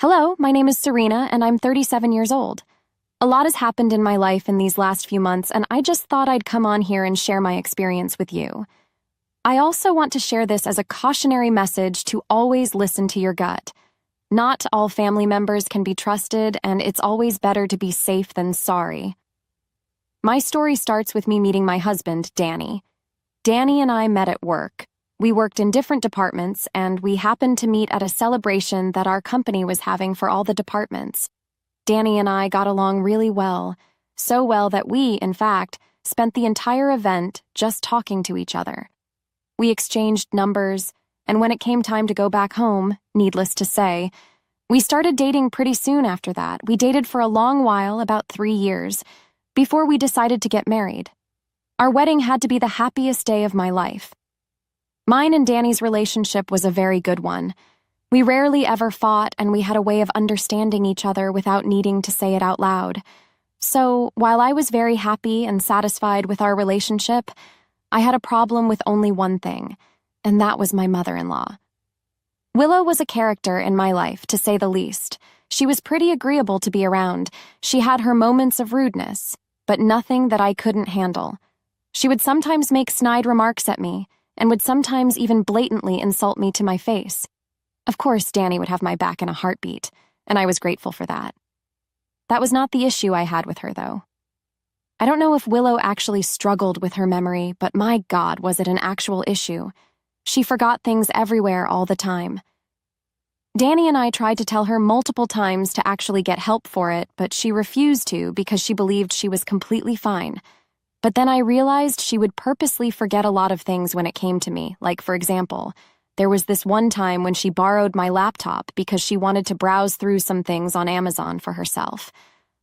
Hello, my name is Serena, and I'm 37 years old. A lot has happened in my life in these last few months, and I just thought I'd come on here and share my experience with you. I also want to share this as a cautionary message to always listen to your gut. Not all family members can be trusted, and it's always better to be safe than sorry. My story starts with me meeting my husband, Danny. Danny and I met at work. We worked in different departments, and we happened to meet at a celebration that our company was having for all the departments. Danny and I got along really well, so well that we, in fact, spent the entire event just talking to each other. We exchanged numbers, and when it came time to go back home, needless to say, we started dating pretty soon after that. We dated for a long while, about 3 years, before we decided to get married. Our wedding had to be the happiest day of my life. Mine and Danny's relationship was a very good one. We rarely ever fought, and we had a way of understanding each other without needing to say it out loud. So, while I was very happy and satisfied with our relationship, I had a problem with only one thing, and that was my mother-in-law. Willow was a character in my life, to say the least. She was pretty agreeable to be around. She had her moments of rudeness, but nothing that I couldn't handle. She would sometimes make snide remarks at me, and would sometimes even blatantly insult me to my face. Of course, Danny would have my back in a heartbeat, and I was grateful for that. That was not the issue I had with her, though. I don't know if Willow actually struggled with her memory, but my God, was it an actual issue. She forgot things everywhere all the time. Danny and I tried to tell her multiple times to actually get help for it, but she refused to because she believed she was completely fine. But then I realized she would purposely forget a lot of things when it came to me. Like, for example, there was this one time when she borrowed my laptop because she wanted to browse through some things on Amazon for herself.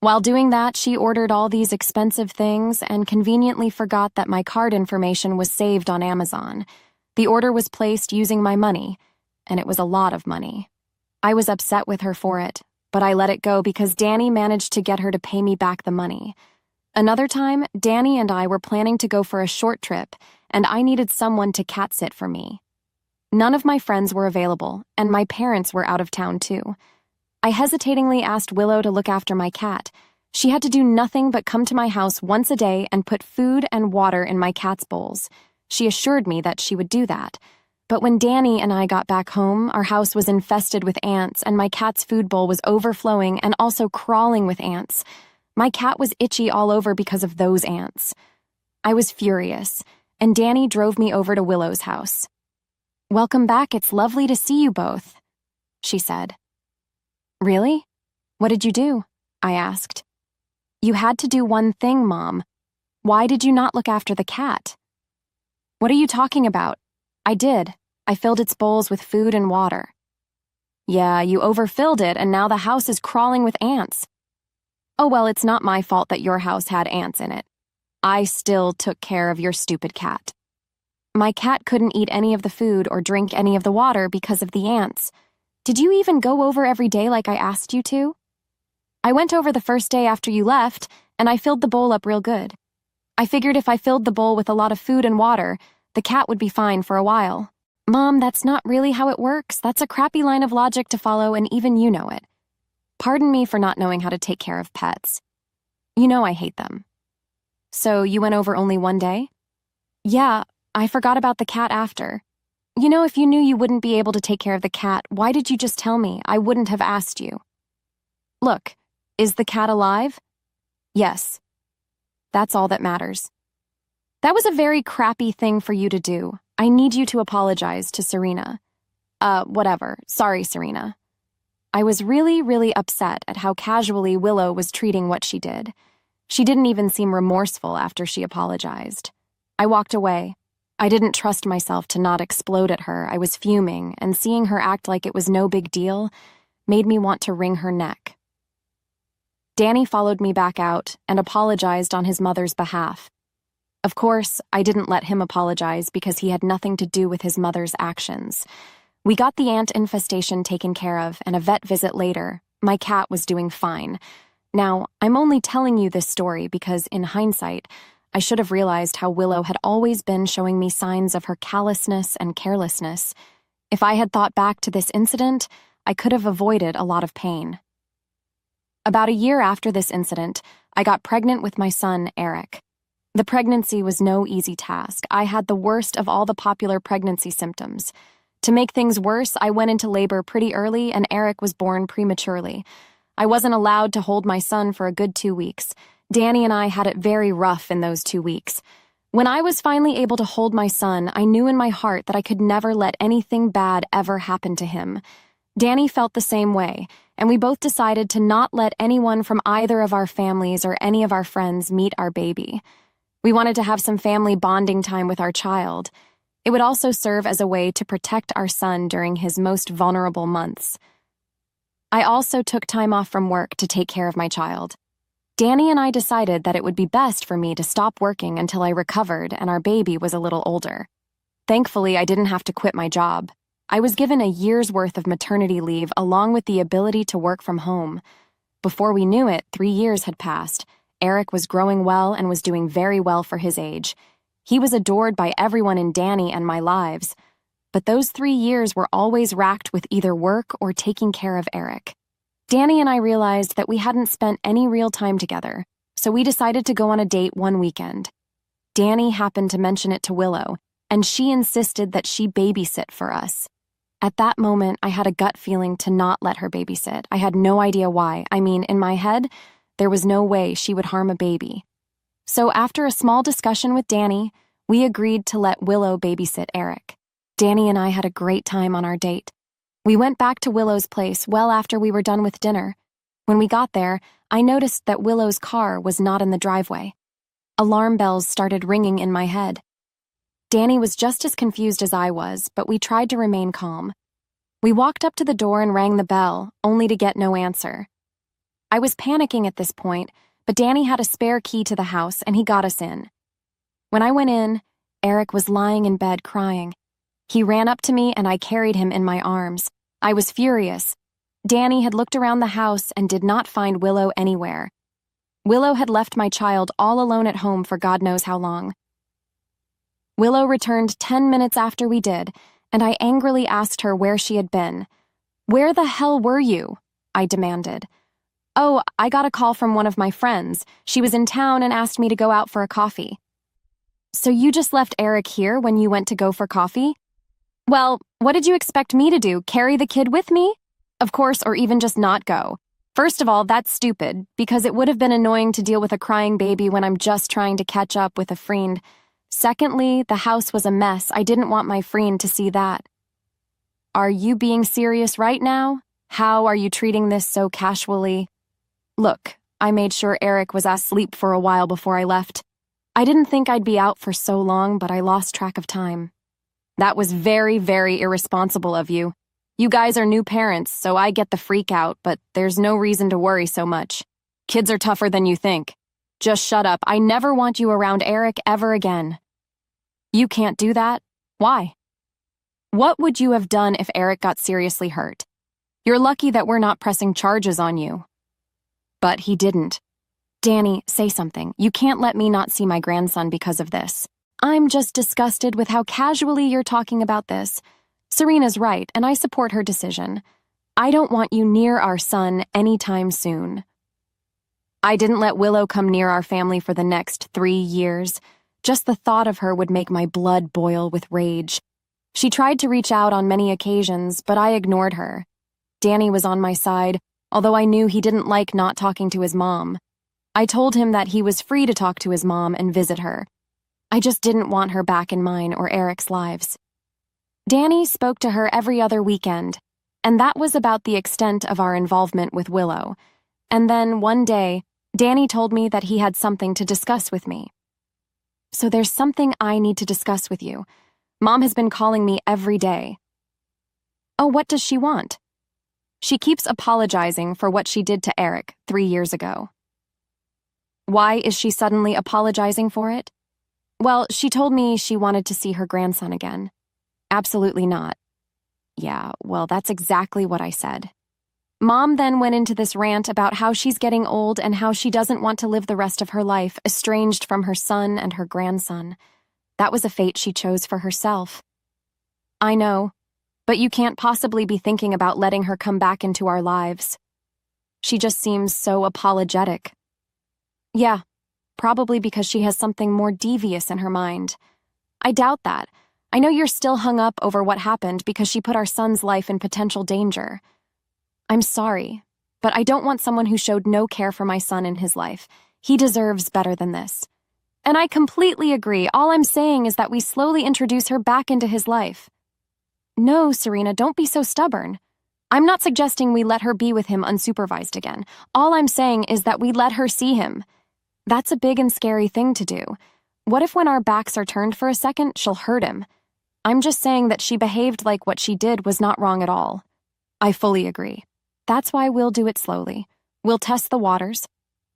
While doing that, she ordered all these expensive things and conveniently forgot that my card information was saved on Amazon. The order was placed using my money, and it was a lot of money. I was upset with her for it, but I let it go because Danny managed to get her to pay me back the money. Another time, Danny and I were planning to go for a short trip, and I needed someone to cat sit for me. None of my friends were available, and my parents were out of town too. I hesitatingly asked Willow to look after my cat. She had to do nothing but come to my house once a day and put food and water in my cat's bowls. She assured me that she would do that. But when Danny and I got back home, our house was infested with ants, and my cat's food bowl was overflowing and also crawling with ants. My cat was itchy all over because of those ants. I was furious, and Danny drove me over to Willow's house. "Welcome back, it's lovely to see you both," she said. "Really? What did you do?" I asked. "You had to do one thing, Mom. Why did you not look after the cat?" "What are you talking about?" "I did. I filled its bowls with food and water." "Yeah, you overfilled it, and now the house is crawling with ants." "Oh, well, it's not my fault that your house had ants in it. I still took care of your stupid cat." "My cat couldn't eat any of the food or drink any of the water because of the ants. Did you even go over every day like I asked you to?" "I went over the first day after you left, and I filled the bowl up real good. I figured if I filled the bowl with a lot of food and water, the cat would be fine for a while." "Mom, that's not really how it works. That's a crappy line of logic to follow, and even you know it. Pardon me for not knowing how to take care of pets. You know I hate them." "So you went over only one day?" "Yeah, I forgot about the cat after. You know, if you knew you wouldn't be able to take care of the cat, why did you just tell me? I wouldn't have asked you." "Look, is the cat alive?" "Yes." "That's all that matters." "That was a very crappy thing for you to do. I need you to apologize to Serena." Whatever. Sorry, Serena." I was really upset at how casually Willow was treating what she did. She didn't even seem remorseful after she apologized. I walked away. I didn't trust myself to not explode at her. I was fuming, and seeing her act like it was no big deal made me want to wring her neck. Danny followed me back out and apologized on his mother's behalf. Of course, I didn't let him apologize because he had nothing to do with his mother's actions. We got the ant infestation taken care of, and a vet visit later, my cat was doing fine. Now, I'm only telling you this story because, in hindsight, I should have realized how Willow had always been showing me signs of her callousness and carelessness. If I had thought back to this incident, I could have avoided a lot of pain. About a year after this incident, I got pregnant with my son, Eric. The pregnancy was no easy task. I had the worst of all the popular pregnancy symptoms. To make things worse, I went into labor pretty early and Eric was born prematurely. I wasn't allowed to hold my son for a good 2 weeks. Danny and I had it very rough in those 2 weeks. When I was finally able to hold my son, I knew in my heart that I could never let anything bad ever happen to him. Danny felt the same way, and we both decided to not let anyone from either of our families or any of our friends meet our baby. We wanted to have some family bonding time with our child. It would also serve as a way to protect our son during his most vulnerable months. I also took time off from work to take care of my child. Danny and I decided that it would be best for me to stop working until I recovered and our baby was a little older. Thankfully, I didn't have to quit my job. I was given a year's worth of maternity leave along with the ability to work from home. Before we knew it, 3 years had passed. Eric was growing well and was doing very well for his age. He was adored by everyone in Danny and my lives. But those 3 years were always racked with either work or taking care of Eric. Danny and I realized that we hadn't spent any real time together, so we decided to go on a date one weekend. Danny happened to mention it to Willow, and she insisted that she babysit for us. At that moment, I had a gut feeling to not let her babysit. I had no idea why. I mean, in my head, there was no way she would harm a baby. So after a small discussion with Danny, we agreed to let Willow babysit Eric. Danny and I had a great time on our date. We went back to Willow's place well after we were done with dinner. When we got there, I noticed that Willow's car was not in the driveway. Alarm bells started ringing in my head. Danny was just as confused as I was, but we tried to remain calm. We walked up to the door and rang the bell, only to get no answer. I was panicking at this point, but Danny had a spare key to the house and he got us in. When I went in, Eric was lying in bed crying. He ran up to me and I carried him in my arms. I was furious. Danny had looked around the house and did not find Willow anywhere. Willow had left my child all alone at home for God knows how long. Willow returned 10 minutes after we did, and I angrily asked her where she had been. "Where the hell were you?" I demanded. "Oh, I got a call from one of my friends. She was in town and asked me to go out for a coffee." "So you just left Eric here when you went to go for coffee?" "Well, what did you expect me to do, carry the kid with me? Of course, or even just not go. First of all, that's stupid, because it would have been annoying to deal with a crying baby when I'm just trying to catch up with a friend. Secondly, the house was a mess. I didn't want my friend to see that." "Are you being serious right now? How are you treating this so casually?" "Look, I made sure Eric was asleep for a while before I left. I didn't think I'd be out for so long, but I lost track of time." "That was very, very irresponsible of you. You guys are new parents, so I get the freak out, but there's no reason to worry so much. Kids are tougher than you think. Just shut up. I never want you around Eric ever again." "You can't do that? Why?" "What would you have done if Eric got seriously hurt? You're lucky that we're not pressing charges on you." "But he didn't." "Danny, say something. You can't let me not see my grandson because of this. I'm just disgusted with how casually you're talking about this. Serena's right, and I support her decision. I don't want you near our son anytime soon." I didn't let Willow come near our family for the next 3 years. Just the thought of her would make my blood boil with rage. She tried to reach out on many occasions, but I ignored her. Danny was on my side, although I knew he didn't like not talking to his mom. I told him that he was free to talk to his mom and visit her. I just didn't want her back in mine or Eric's lives. Danny spoke to her every other weekend, and that was about the extent of our involvement with Willow. And then, one day, Danny told me that he had something to discuss with me. "So there's something I need to discuss with you. Mom has been calling me every day." "Oh, what does she want?" "She keeps apologizing for what she did to Eric 3 years ago." "Why is she suddenly apologizing for it?" "Well, she told me she wanted to see her grandson again." "Absolutely not." "Yeah, well, that's exactly what I said." Mom then went into this rant about how she's getting old and how she doesn't want to live the rest of her life estranged from her son and her grandson. That was a fate she chose for herself. "I know. But you can't possibly be thinking about letting her come back into our lives. She just seems so apologetic. Yeah, probably because she has something more devious in her mind. I doubt that. I know you're still hung up over what happened because she put our son's life in potential danger. I'm sorry, but I don't want someone who showed no care for my son in his life. He deserves better than this. And I completely agree. All I'm saying is that we slowly introduce her back into his life. No, Serena, don't be so stubborn. I'm not suggesting we let her be with him unsupervised again. All I'm saying is that we let her see him. That's a big and scary thing to do. What if when our backs are turned for a second, she'll hurt him? I'm just saying that she behaved like what she did was not wrong at all. I fully agree. That's why we'll do it slowly. We'll test the waters.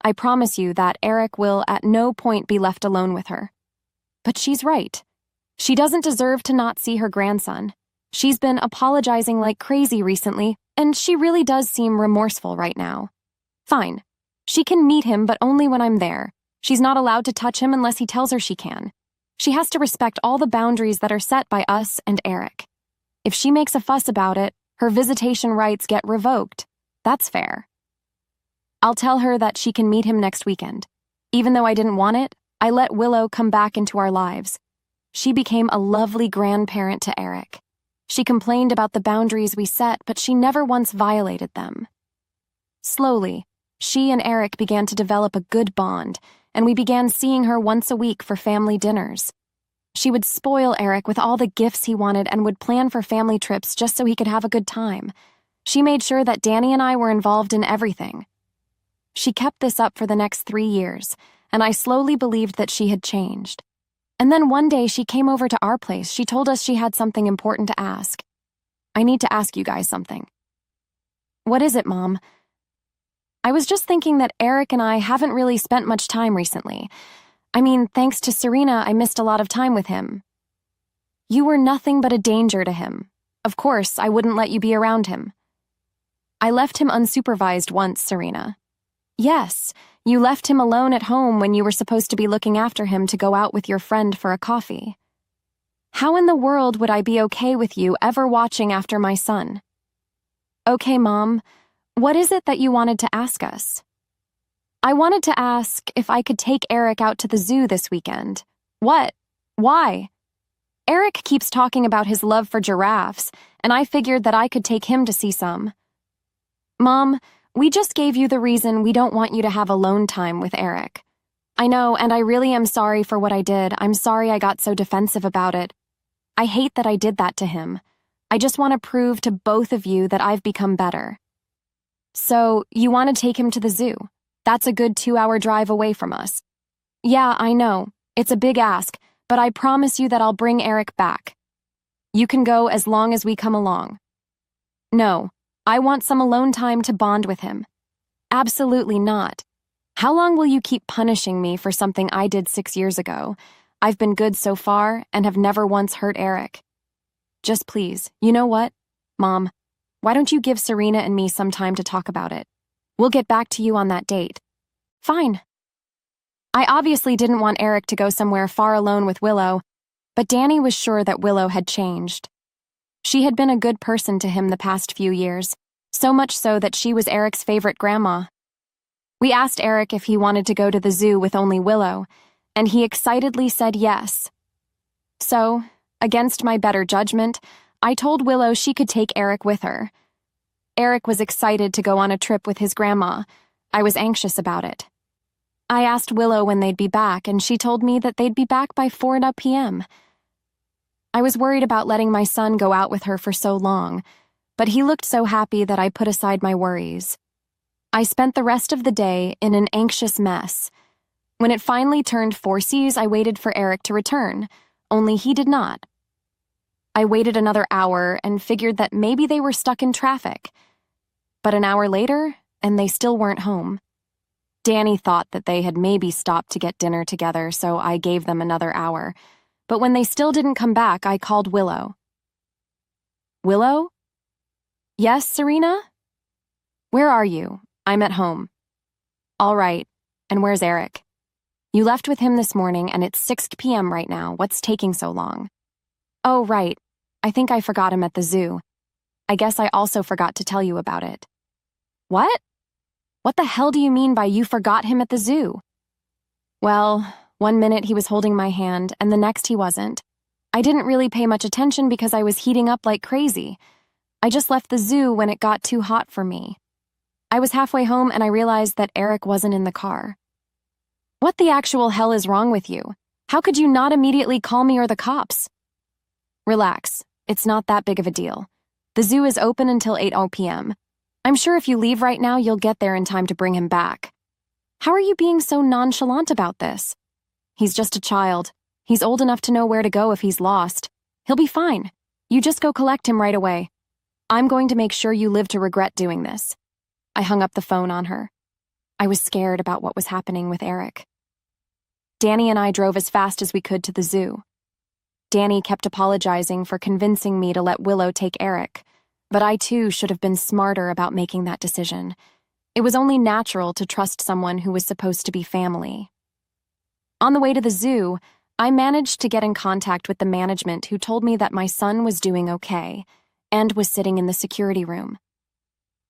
I promise you that Eric will at no point be left alone with her. But she's right. She doesn't deserve to not see her grandson. She's been apologizing like crazy recently, and she really does seem remorseful right now. Fine. She can meet him, but only when I'm there. She's not allowed to touch him unless he tells her she can. She has to respect all the boundaries that are set by us and Eric. If she makes a fuss about it, her visitation rights get revoked. That's fair. I'll tell her that she can meet him next weekend. Even though I didn't want it, I let Willow come back into our lives. She became a lovely grandparent to Eric. She complained about the boundaries we set, but she never once violated them. Slowly, she and Eric began to develop a good bond, and we began seeing her once a week for family dinners. She would spoil Eric with all the gifts he wanted and would plan for family trips just so he could have a good time. She made sure that Danny and I were involved in everything. She kept this up for the next 3 years, and I slowly believed that she had changed. And then one day she came over to our place. She told us she had something important to ask. I need to ask you guys something. What is it, Mom? I was just thinking that Eric and I haven't really spent much time recently. I mean, thanks to Serena, I missed a lot of time with him. You were nothing but a danger to him. Of course, I wouldn't let you be around him. I left him unsupervised once, Serena. Yes, you left him alone at home when you were supposed to be looking after him to go out with your friend for a coffee. How in the world would I be okay with you ever watching after my son? Okay, Mom, what is it that you wanted to ask us? I wanted to ask if I could take Eric out to the zoo this weekend. What? Why? Eric keeps talking about his love for giraffes, and I figured that I could take him to see some. Mom, we just gave you the reason we don't want you to have alone time with Eric. I know, and I really am sorry for what I did. I'm sorry I got so defensive about it. I hate that I did that to him. I just want to prove to both of you that I've become better. So, you want to take him to the zoo? That's a good 2-hour drive away from us. Yeah, I know. It's a big ask, but I promise you that I'll bring Eric back. You can go as long as we come along. No, I want some alone time to bond with him. Absolutely not. How long will you keep punishing me for something I did 6 years ago? I've been good so far and have never once hurt Eric. Just please, you know what? Mom, why don't you give Serena and me some time to talk about it? We'll get back to you on that date. Fine. I obviously didn't want Eric to go somewhere far alone with Willow, but Danny was sure that Willow had changed. She had been a good person to him the past few years, so much so that she was Eric's favorite grandma. We asked Eric if he wanted to go to the zoo with only Willow, and he excitedly said yes. So, against my better judgment, I told Willow she could take Eric with her. Eric was excited to go on a trip with his grandma. I was anxious about it. I asked Willow when they'd be back, and she told me that they'd be back by 4 p.m. I was worried about letting my son go out with her for so long, but he looked so happy that I put aside my worries. I spent the rest of the day in an anxious mess. When it finally turned 4 I waited for Eric to return, only he did not. I waited another hour and figured that maybe they were stuck in traffic. But an hour later, and they still weren't home. Danny thought that they had maybe stopped to get dinner together, so I gave them another hour. But when they still didn't come back, I called Willow. Willow? Yes, Serena? Where are you? I'm at home. All right. And where's Eric? You left with him this morning, and it's 6 p.m. right now. What's taking so long? Oh, right. I I think I forgot him at the zoo. I guess I also forgot to tell you about it." "What? What the hell do you mean by you forgot him at the zoo?" "Well, one minute he was holding my hand, and the next he wasn't. I didn't really pay much attention because I was heating up like crazy. I just left the zoo when it got too hot for me. I was halfway home and I realized that Eric wasn't in the car." "What the actual hell is wrong with you? How could you not immediately call me or the cops?" "Relax. It's not that big of a deal. The zoo is open until 8 p.m. I'm sure if you leave right now, you'll get there in time to bring him back." "How are you being so nonchalant about this?" "He's just a child. He's old enough to know where to go if he's lost. He'll be fine. You just go collect him right away. I'm going to make sure you live to regret doing this." I hung up the phone on her. I was scared about what was happening with Eric. Danny and I drove as fast as we could to the zoo. Danny kept apologizing for convincing me to let Willow take Eric, but I too should have been smarter about making that decision. It was only natural to trust someone who was supposed to be family. On the way to the zoo, I managed to get in contact with the management, who told me that my son was doing okay and was sitting in the security room.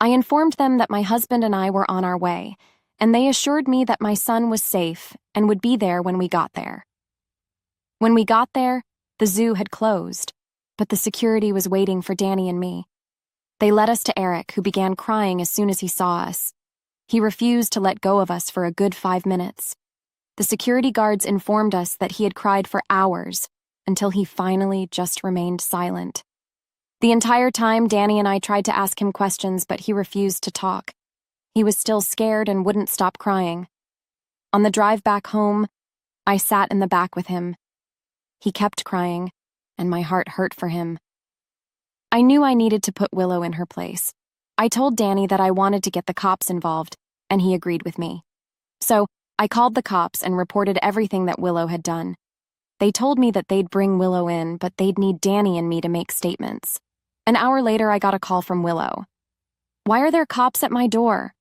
I informed them that my husband and I were on our way, and they assured me that my son was safe and would be there when we got there. When we got there, the zoo had closed, but the security was waiting for Danny and me. They led us to Eric, who began crying as soon as he saw us. He refused to let go of us for a good 5 minutes. The security guards informed us that he had cried for hours until he finally just remained silent. The entire time, Danny and I tried to ask him questions, but he refused to talk. He was still scared and wouldn't stop crying. On the drive back home, I sat in the back with him. He kept crying, and my heart hurt for him. I knew I needed to put Willow in her place. I told Danny that I wanted to get the cops involved, and he agreed with me. So, I called the cops and reported everything that Willow had done. They told me that they'd bring Willow in, but they'd need Danny and me to make statements. An hour later, I got a call from Willow. "Why are there cops at my door?"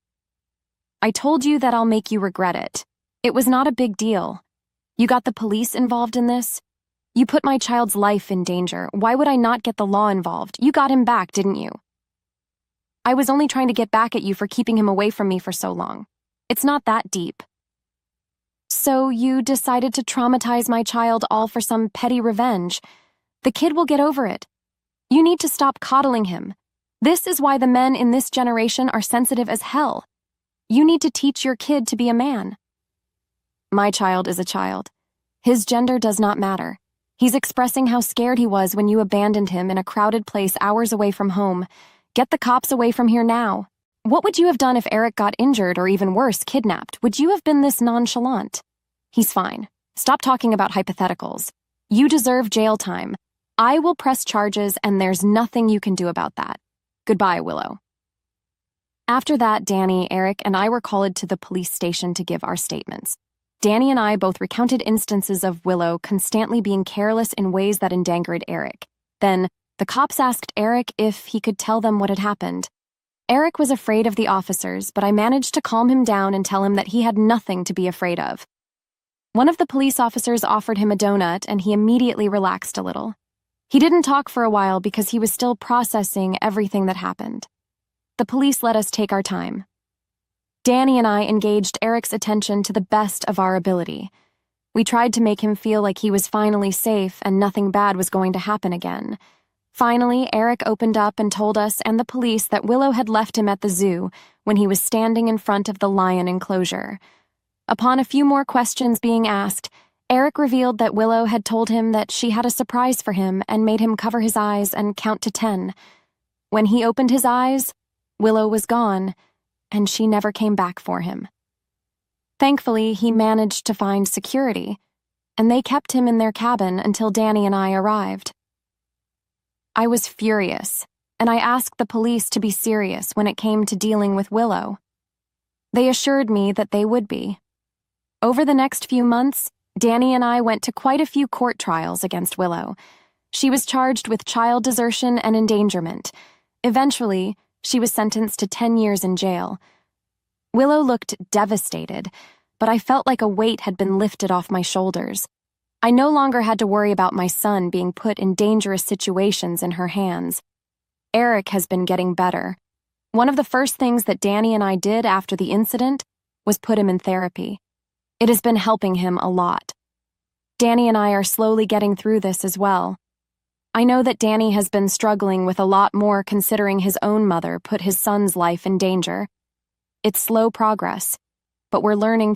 "I told you that I'll make you regret it. It was not a big deal. You got the police involved in this? You put my child's life in danger. Why would I not get the law involved? You got him back, didn't you?" "I was only trying to get back at you for keeping him away from me for so long. It's not that deep." "So you decided to traumatize my child all for some petty revenge. The kid will get over it. You need to stop coddling him. This is why the men in this generation are sensitive as hell. You need to teach your kid to be a man." "My child is a child. His gender does not matter. He's expressing how scared he was when you abandoned him in a crowded place hours away from home. Get the cops away from here now. What would you have done if Eric got injured or, even worse, kidnapped? Would you have been this nonchalant?" "He's fine. Stop talking about hypotheticals. You deserve jail time. I will press charges, and there's nothing you can do about that. Goodbye, Willow." After that, Danny, Eric, and I were called to the police station to give our statements. Danny and I both recounted instances of Willow constantly being careless in ways that endangered Eric. Then, the cops asked Eric if he could tell them what had happened. Eric was afraid of the officers, but I managed to calm him down and tell him that he had nothing to be afraid of. One of the police officers offered him a donut, and he immediately relaxed a little. He didn't talk for a while because he was still processing everything that happened. The police let us take our time. Danny and I engaged Eric's attention to the best of our ability. We tried to make him feel like he was finally safe and nothing bad was going to happen again. Finally, Eric opened up and told us and the police that Willow had left him at the zoo when he was standing in front of the lion enclosure. Upon a few more questions being asked, Eric revealed that Willow had told him that she had a surprise for him and made him cover his eyes and count to 10. When he opened his eyes, Willow was gone, and she never came back for him. Thankfully, he managed to find security, and they kept him in their cabin until Danny and I arrived. I was furious, and I asked the police to be serious when it came to dealing with Willow. They assured me that they would be. Over the next few months, Danny and I went to quite a few court trials against Willow. She was charged with child desertion and endangerment. Eventually, she was sentenced to 10 years in jail. Willow looked devastated, but I felt like a weight had been lifted off my shoulders. I no longer had to worry about my son being put in dangerous situations in her hands. Eric has been getting better. One of the first things that Danny and I did after the incident was put him in therapy. It has been helping him a lot. Danny and I are slowly getting through this as well. I know that Danny has been struggling with a lot more considering his own mother put his son's life in danger. It's slow progress, but we're learning